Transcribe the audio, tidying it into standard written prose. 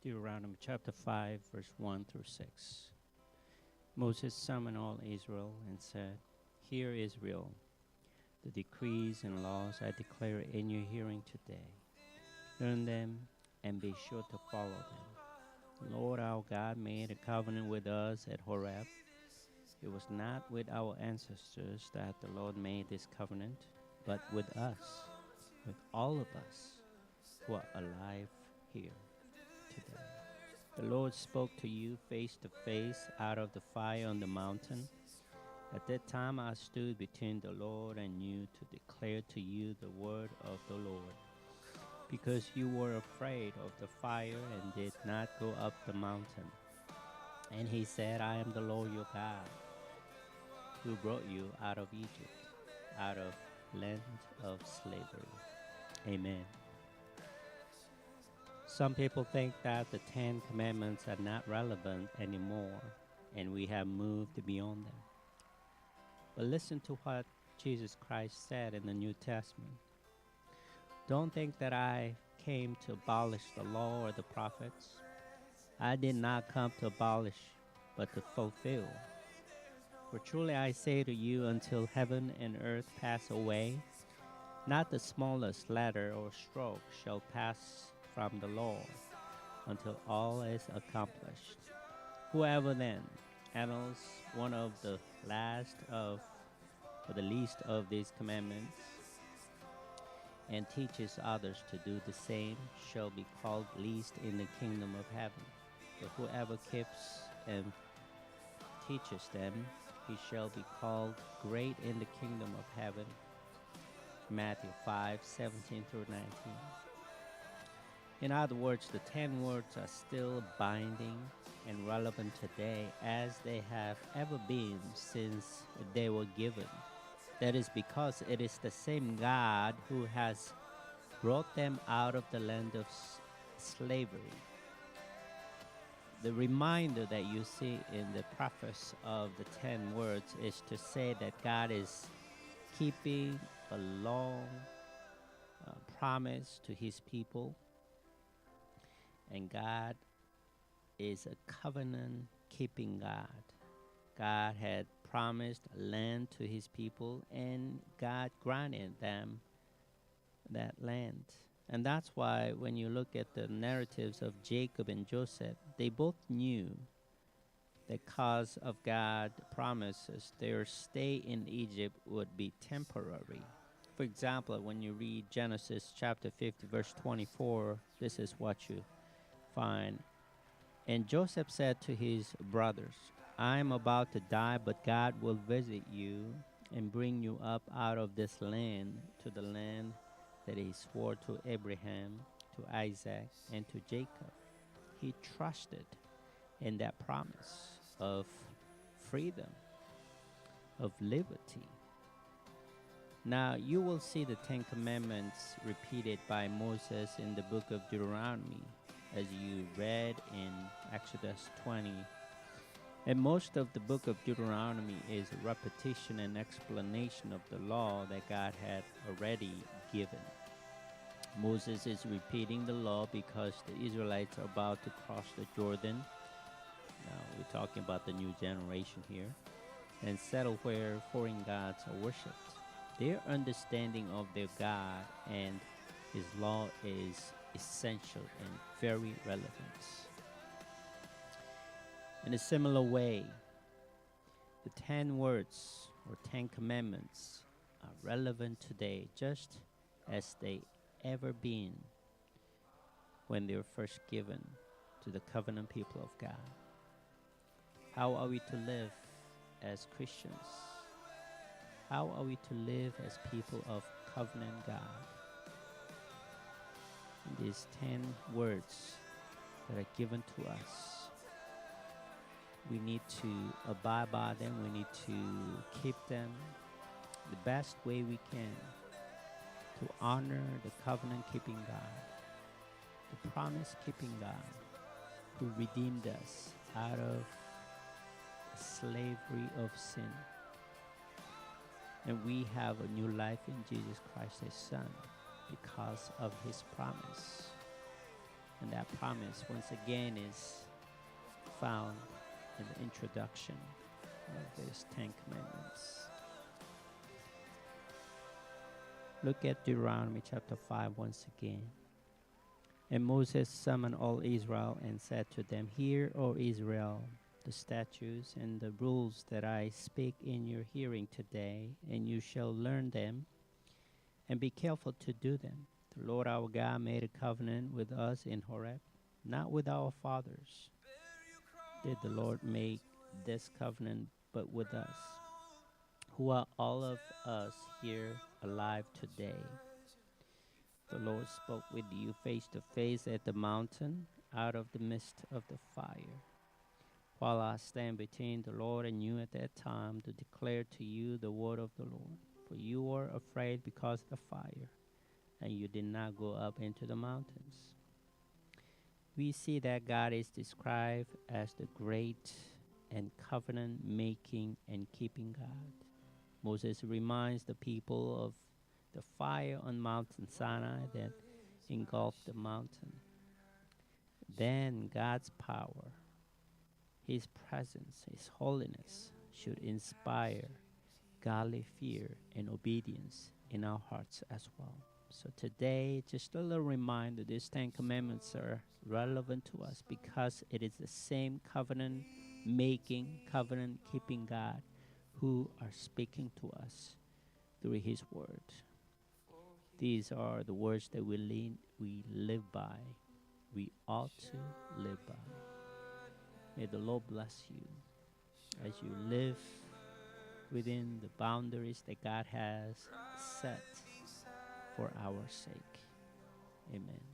Deuteronomy chapter 5, verse 1 through 6. Moses summoned all Israel and said, Hear, Israel, the decrees and laws I declare in your hearing today. Learn them and be sure to follow them. The Lord our God made a covenant with us at Horeb. It was not with our ancestors that the Lord made this covenant, but with us, with all of us who are alive here today. The Lord spoke to you face to face out of the fire on the mountain. At that time I stood between the Lord and you to declare to you the word of the Lord. Because you were afraid of the fire and did not go up the mountain. And he said, I am the Lord your God, who brought you out of Egypt, out of land of slavery. Amen. Some people think that the 10 Commandments are not relevant anymore, and we have moved beyond them. But listen to what Jesus Christ said in the New Testament. Don't think that I came to abolish the law or the prophets. I did not come to abolish, but to fulfill. For truly I say to you, until heaven and earth pass away, not the smallest letter or stroke shall pass from the law, until all is accomplished. Whoever then annals one of the least of these commandments, and teaches others to do the same, shall be called least in the kingdom of heaven. But whoever keeps and teaches them, he shall be called great in the kingdom of heaven. Matthew 5:17 through 19. In other words, the 10 words are still binding and relevant today as they have ever been since they were given. That is because it is the same God who has brought them out of the land of slavery. The reminder that you see in the preface of the 10 words is to say that God is keeping a long promise to his people, and God is a covenant-keeping God. God had promised land to his people, and God granted them that land. And that's why when you look at the narratives of Jacob and Joseph, they both knew that because of God's promises, their stay in Egypt would be temporary. For example, when you read Genesis chapter 50, verse 24, this is what you find. And Joseph said to his brothers, I am about to die, but God will visit you and bring you up out of this land to the land that he swore to Abraham, to Isaac, and to Jacob. He trusted in that promise of freedom, of liberty. Now, you will see the 10 Commandments repeated by Moses in the book of Deuteronomy, as you read in Exodus 20. And most of the book of Deuteronomy is a repetition and explanation of the law that God had already given. Moses is repeating the law because the Israelites are about to cross the Jordan. Now we're talking about the new generation here, and settle where foreign gods are worshipped. Their understanding of their God and his law is essential and very relevant. In a similar way, the 10 words or 10 commandments are relevant today just as they ever been when they were first given to the covenant people of God. How are we to live as Christians? How are we to live as people of covenant God? And these 10 words that are given to us, we need to abide by them. We need to keep them the best way we can to honor the covenant-keeping God, the promise-keeping God who redeemed us out of the slavery of sin. And we have a new life in Jesus Christ, his Son, because of his promise. And that promise, once again, is found in the introduction of these 10 commandments. Look at Deuteronomy chapter 5 once again. And Moses summoned all Israel and said to them, Hear, O Israel, the statutes and the rules that I speak in your hearing today, and you shall learn them, and be careful to do them. The Lord our God made a covenant with us in Horeb, not with our fathers. Did the Lord make this covenant, but with us, who are all of us here alive today. The Lord spoke with you face to face at the mountain, out of the midst of the fire. While I stand between the Lord and you at that time to declare to you the word of the Lord. For you were afraid because of the fire, and you did not go up into the mountains. We see that God is described as the great and covenant-making and keeping God. Moses reminds the people of the fire on Mountain Sinai that engulfed the mountain. Then God's power, His presence, His holiness should inspire godly fear and obedience in our hearts as well. So today, just a little reminder, these 10 commandments are relevant to us because it is the same covenant-making, covenant-keeping God who are speaking to us through His word. These are the words that we live by. We ought to live by. May the Lord bless you as you live within the boundaries that God has set for our sake. Amen.